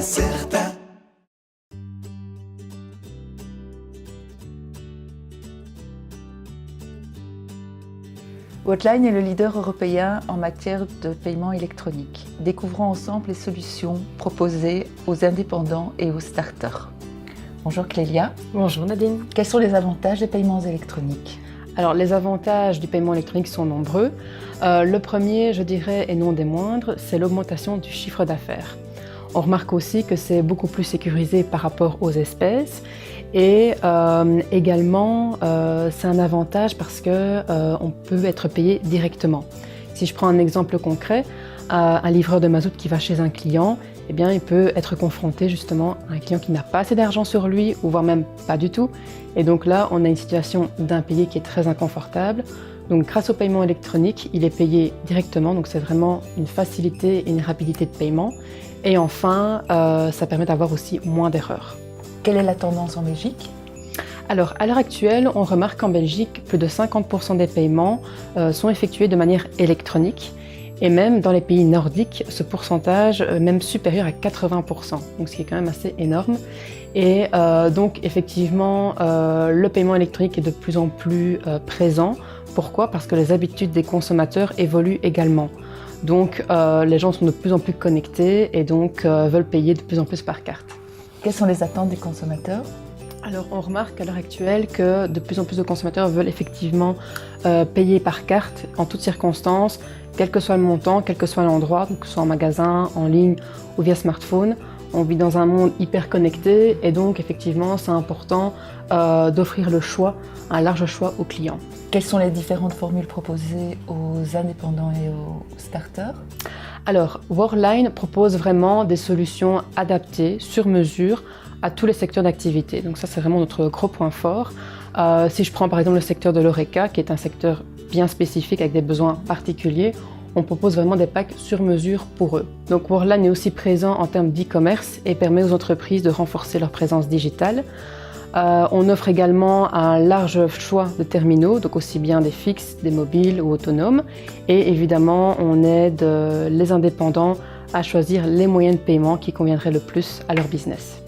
certain. Worldline est le leader européen en matière de paiement électronique. Découvrons ensemble les solutions proposées aux indépendants et aux starters. Bonjour Clélia. Bonjour Nadine. Quels sont les avantages des paiements électroniques ? Alors les avantages du paiement électronique sont nombreux. Le premier, je dirais, et non des moindres, c'est l'augmentation du chiffre d'affaires. On remarque aussi que c'est beaucoup plus sécurisé par rapport aux espèces et également c'est un avantage parce qu'on peut être payé directement. Si je prends un exemple concret, un livreur de mazout qui va chez un client, eh bien, il peut être confronté justement à un client qui n'a pas assez d'argent sur lui, ou voire même pas du tout. Et donc là, on a une situation d'impayé qui est très inconfortable. Donc grâce au paiement électronique, il est payé directement, donc c'est vraiment une facilité et une rapidité de paiement. Et enfin, ça permet d'avoir aussi moins d'erreurs. Quelle est la tendance en Belgique ? Alors, à l'heure actuelle, on remarque qu'en Belgique, plus de 50% des paiements sont effectués de manière électronique. Et même dans les pays nordiques, ce pourcentage est même supérieur à 80%, donc ce qui est quand même assez énorme. Et donc effectivement, le paiement électronique est de plus en plus présent. Pourquoi ? Parce que les habitudes des consommateurs évoluent également. Donc les gens sont de plus en plus connectés et donc veulent payer de plus en plus par carte. Quelles sont les attentes des consommateurs ? Alors on remarque à l'heure actuelle que de plus en plus de consommateurs veulent effectivement payer par carte en toutes circonstances, quel que soit le montant, quel que soit l'endroit, donc que ce soit en magasin, en ligne ou via smartphone. On vit dans un monde hyper connecté et donc effectivement c'est important d'offrir le choix, un large choix aux clients. Quelles sont les différentes formules proposées aux indépendants et aux starters ? Alors Worldline propose vraiment des solutions adaptées, sur mesure, à tous les secteurs d'activité. Donc ça c'est vraiment notre gros point fort. Si je prends par exemple le secteur de l'Horeca, qui est un secteur bien spécifique avec des besoins particuliers, on propose vraiment des packs sur mesure pour eux. Donc Worldline est aussi présent en termes d'e-commerce et permet aux entreprises de renforcer leur présence digitale. On offre également un large choix de terminaux, donc aussi bien des fixes, des mobiles ou autonomes. Et évidemment, on aide les indépendants à choisir les moyens de paiement qui conviendraient le plus à leur business.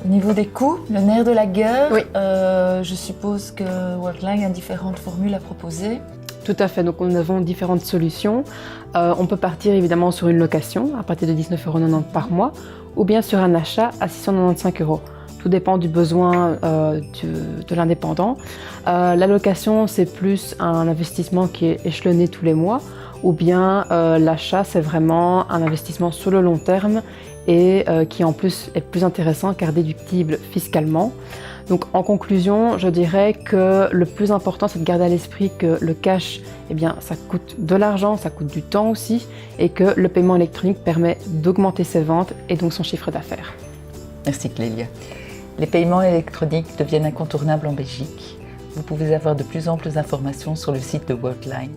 Au niveau des coûts, le nerf de la guerre, oui. Je suppose que Worldline a différentes formules à proposer. Tout à fait, donc nous avons différentes solutions. On peut partir évidemment sur une location à partir de 19,90 € par mois ou bien sur un achat à 695 €. Tout dépend du besoin de l'indépendant. La location, c'est plus un investissement qui est échelonné tous les mois ou bien l'achat, c'est vraiment un investissement sur le long terme et qui en plus est plus intéressant car déductible fiscalement. Donc en conclusion, je dirais que le plus important, c'est de garder à l'esprit que le cash, eh bien, ça coûte de l'argent, ça coûte du temps aussi, et que le paiement électronique permet d'augmenter ses ventes et donc son chiffre d'affaires. Merci Clélia. Les paiements électroniques deviennent incontournables en Belgique. Vous pouvez avoir de plus amples informations sur le site de Worldline.